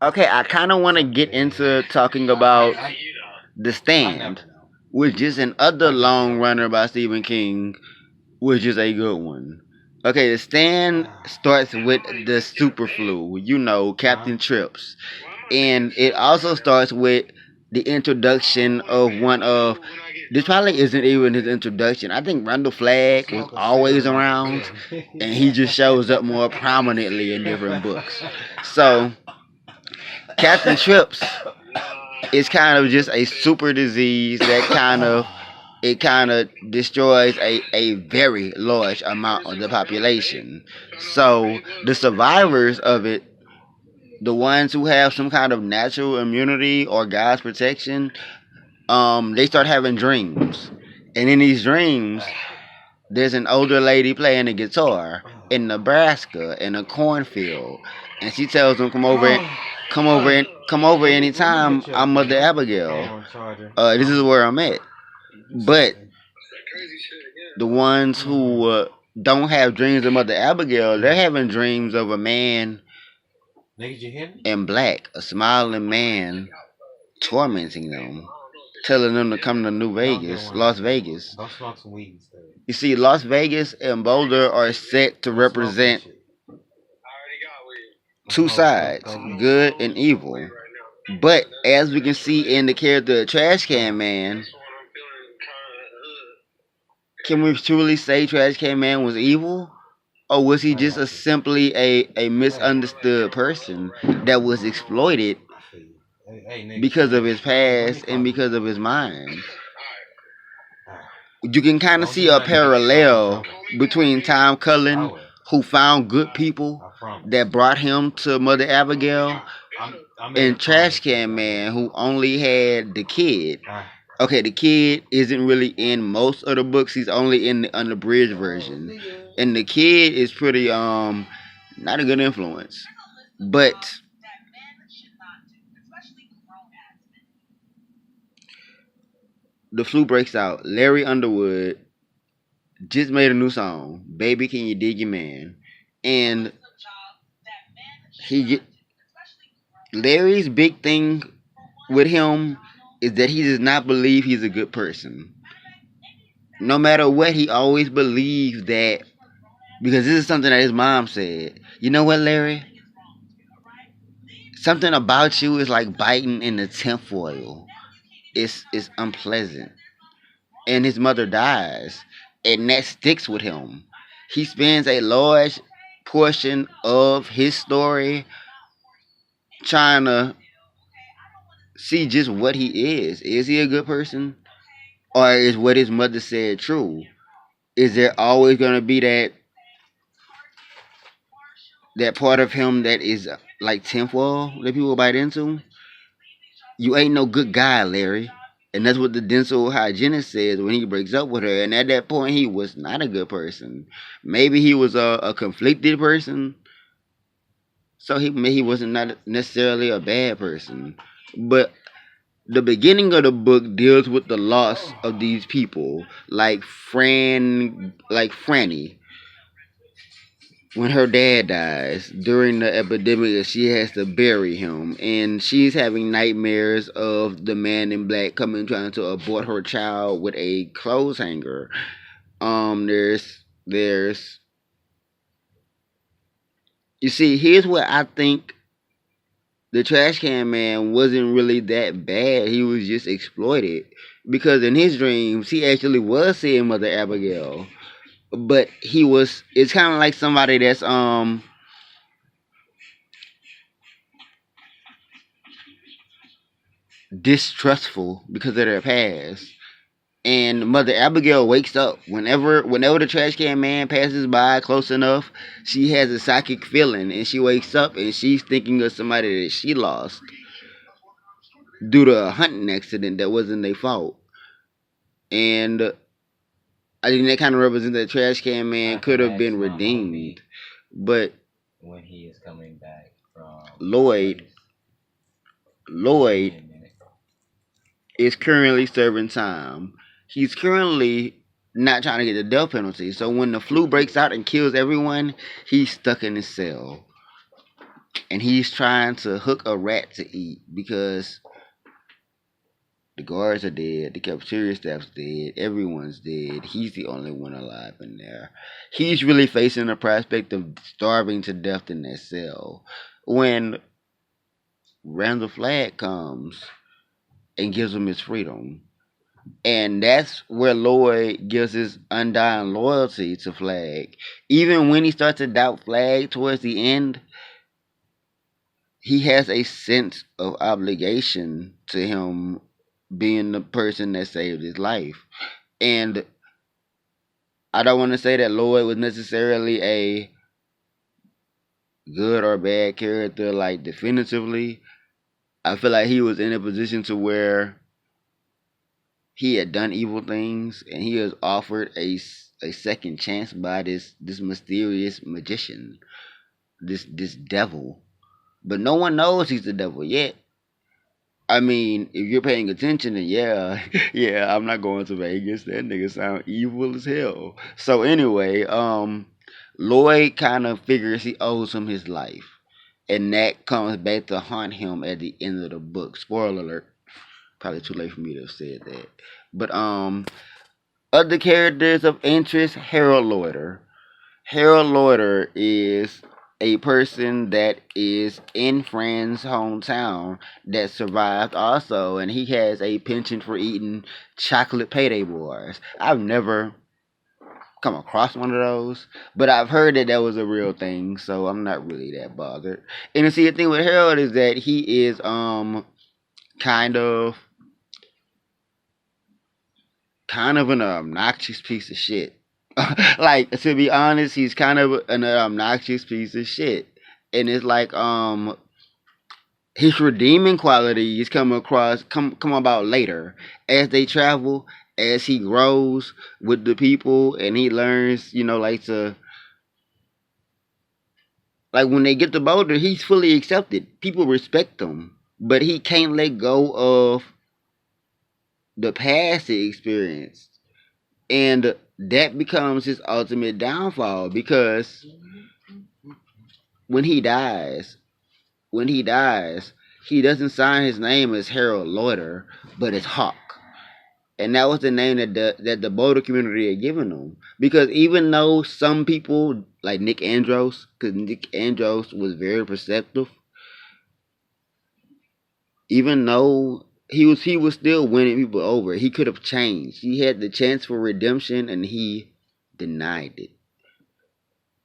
Okay, I kind of want to get into talking about The Stand, which is an other long runner by Stephen King, which is a good one. Okay, The Stand starts with the super flu, Captain Trips. And it also starts with the introduction of one of this probably isn't even his introduction. I think Randall Flagg was always around and he just shows up more prominently in different books. So Captain Trips is kind of just a super disease that kind of destroys a very large amount of the population. So the survivors of it, the ones who have some kind of natural immunity or God's protection, they start having dreams. And in these dreams, there's an older lady playing the guitar in Nebraska in a cornfield, and she tells them, come over anytime. I'm Mother Abigail. This is where I'm at." But the ones who don't have dreams of Mother Abigail, they're having dreams of a man in black, a smiling man tormenting them, telling them to come to Las Vegas. You see, Las Vegas and Boulder are set to represent two sides, good and evil. But as we can see in the character of Trash Can Man, can we truly say Trash Can Man was evil? Or was he just simply a misunderstood person that was exploited because of his past and because of his mind? You can kind of see a parallel between Tom Cullen, who found good people that brought him to Mother Abigail, and Trash Can Man, who only had the kid. Okay, the kid isn't really in most of the books. He's only in the unabridged version, and the kid is pretty not a good influence. But the flu breaks out. Larry Underwood just made a new song, "Baby Can You Dig Your Man," and he get Larry's big thing with him is that he does not believe he's a good person. No matter what, he always believes that, because this is something that his mom said. You know what, Larry? Something about you is like biting in the tinfoil. It's unpleasant. And his mother dies, and that sticks with him. He spends a large portion of his story trying to see just what he is. Is he a good person? Or is what his mother said true? Is there always going to be that part of him that is like tinfoil that people bite into? You ain't no good guy, Larry. And that's what the dental hygienist says when he breaks up with her. And at that point, he was not a good person. Maybe he was a conflicted person. So he wasn't not necessarily a bad person. But the beginning of the book deals with the loss of these people, like Franny, when her dad dies during the epidemic, she has to bury him, and she's having nightmares of the man in black coming trying to abort her child with a clothes hanger. There's you see, here's what I think. The Trash Can Man wasn't really that bad. He was just exploited because in his dreams he actually was seeing Mother Abigail, but he was. It's kind of like somebody that's distrustful because of their past. And Mother Abigail wakes up whenever the Trash Can Man passes by close enough. She has a psychic feeling, and she wakes up and she's thinking of somebody that she lost due to a hunting accident that wasn't their fault. And I think that kind of represents that Trash Can Man could have been redeemed, but Lloyd Lloyd is currently serving time. He's currently not trying to get the death penalty. So when the flu breaks out and kills everyone, he's stuck in his cell. and he's trying to hook a rat to eat because the guards are dead, the cafeteria staff's dead, everyone's dead. He's the only one alive in there. He's really facing the prospect of starving to death in that cell when Randall Flagg comes and gives him his freedom. And that's where Lloyd gives his undying loyalty to Flagg. Even when he starts to doubt Flagg towards the end, he has a sense of obligation to him being the person that saved his life. And I don't want to say that Lloyd was necessarily a good or bad character, like definitively. I feel like he was in a position to where he had done evil things and he was offered a second chance by this mysterious magician, this devil. But no one knows he's the devil yet. I mean, if you're paying attention, then yeah, yeah, I'm not going to Vegas. That nigga sound evil as hell. So anyway, Lloyd kind of figures he owes him his life, and that comes back to haunt him at the end of the book. Spoiler alert. Probably too late for me to have said that. But other characters of interest, Harold Loiter. Harold Loiter is a person that is in Fran's hometown that survived also, and he has a penchant for eating chocolate payday bars. I've never come across one of those, but I've heard that that was a real thing, so I'm not really that bothered. And you see, the thing with Harold is that he is kind of an obnoxious piece of shit. Like, to be honest, he's kind of an obnoxious piece of shit. And it's like his redeeming qualities come about later as they travel, as he grows with the people and he learns, like to like when they get to Boulder, he's fully accepted. People respect him, but he can't let go of the past he experienced. And that becomes his ultimate downfall because when he dies, when he dies, he doesn't sign his name as Harold Loiter, but as Hawk. And that was the name that the Boulder community had given him. Because even though some people, like Nick Andros, because Nick Andros was very perceptive, even though he was still winning people over, he could have changed. He had the chance for redemption, and he denied it.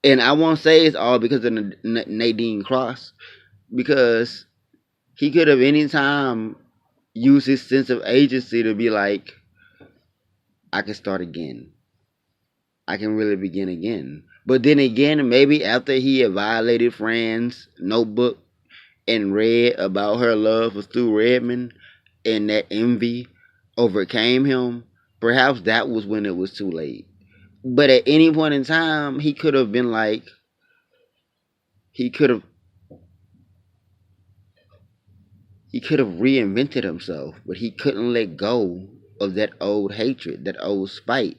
And I won't say it's all because of Nadine Cross, because he could have any time used his sense of agency to be like, I can start again. I can really begin again. But then again, maybe after he had violated Fran's notebook and read about her love for Stu Redman and that envy overcame him, perhaps that was when it was too late. But at any point in time, he could have been like, he could have he could have reinvented himself, but he couldn't let go of that old hatred, that old spite,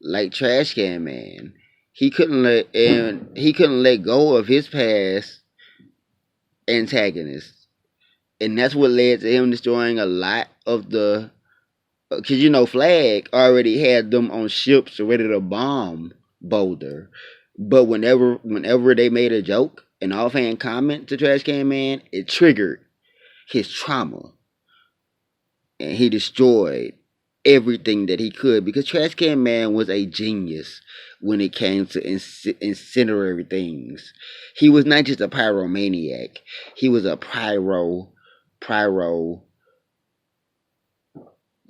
like Trash Can Man. He couldn't let go of his past antagonists, and that's what led to him destroying a lot of the. Because Flag already had them on ships ready to bomb Boulder, but whenever they made a joke, an offhand comment to Trash Can Man, it triggered his trauma, and he destroyed everything that he could because Trash Can Man was a genius when it came to incinerary things. He was not just a pyromaniac; he was a pyro,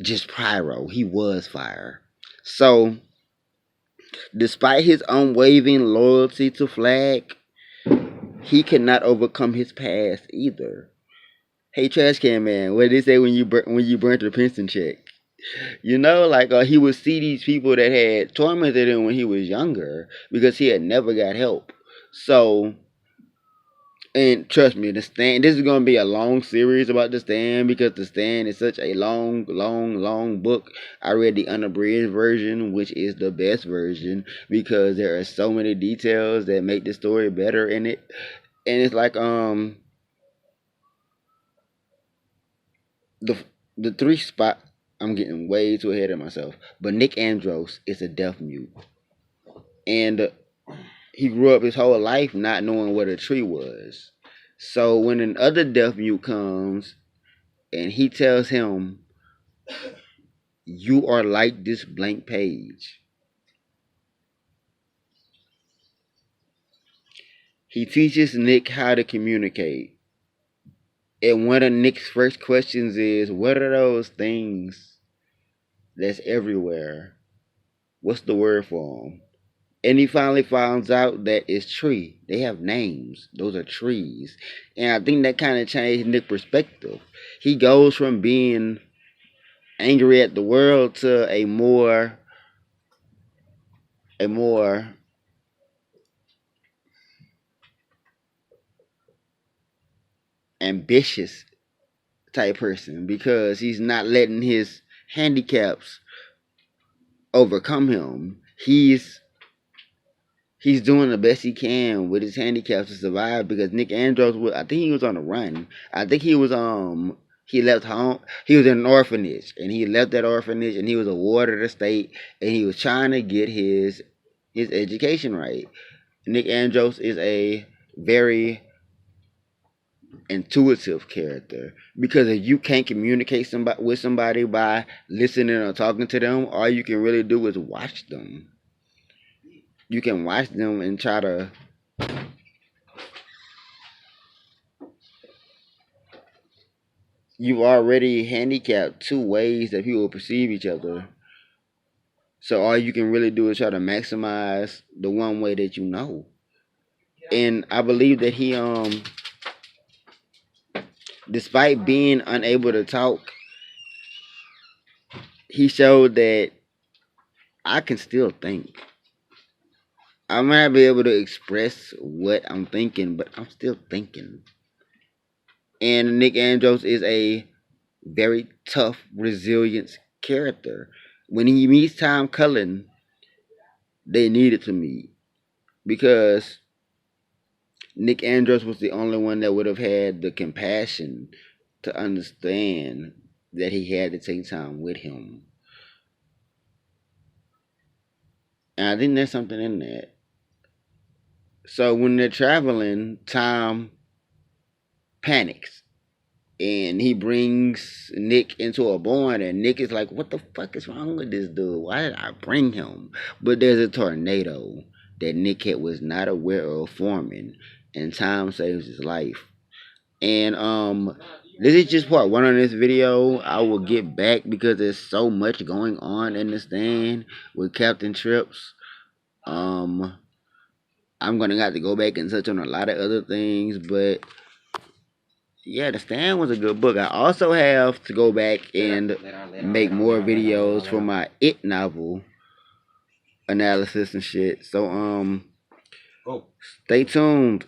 just pyro. He was fire. So, despite his unwavering loyalty to Flag, he could not overcome his past either. Hey, Trash Can Man, what did they say when you burnt the pension check? Like he would see these people that had tormented him when he was younger because he had never got help. So, and trust me, the stand. This is gonna be a long series about the stand because the stand is such a long, long, long book. I read the unabridged version, which is the best version because there are so many details that make the story better in it. and it's like the the three spot. I'm getting way too ahead of myself, but Nick Andros is a deaf mute, and he grew up his whole life not knowing what a tree was. So when another deaf mute comes and he tells him, "You are like this blank page," he teaches Nick how to communicate. And one of Nick's first questions is, "What are those things that's everywhere? What's the word for them?" And he finally finds out that it's tree. They have names. Those are trees. And I think that kind of changed Nick's perspective. He goes from being angry at the world to a more ambitious type person because he's not letting his handicaps overcome him. He's doing the best he can with his handicaps to survive because Nick Andros was, I think he was on a run. I think he left home. He was in an orphanage and he left that orphanage and he was a ward of the state and he was trying to get his education right. Nick Andros is a very intuitive character because if you can't communicate with somebody by listening or talking to them, all you can really do is watch them. You can watch them and try to. You've already handicapped two ways that people perceive each other. So all you can really do is try to maximize the one way that you know. And I believe that he despite being unable to talk, he showed that I can still think. I might not be able to express what I'm thinking, but I'm still thinking. And Nick Andros is a very tough, resilient character. When he meets Tom Cullen, they needed to meet because Nick Andros was the only one that would have had the compassion to understand that he had to take time with him. And I think there's something in that. So when they're traveling, Tom panics and he brings Nick into a barn, and Nick is like, "What the fuck is wrong with this dude? Why did I bring him?" But there's a tornado that Nick was not aware of forming, and Tom saves his life. And this is just part one on this video. I will get back because there's so much going on in the stand with Captain Trips. Um, I'm gonna have to go back and touch on a lot of other things, but yeah, The Stand was a good book. I also have to go back and make more videos for my It novel analysis and shit. So stay tuned.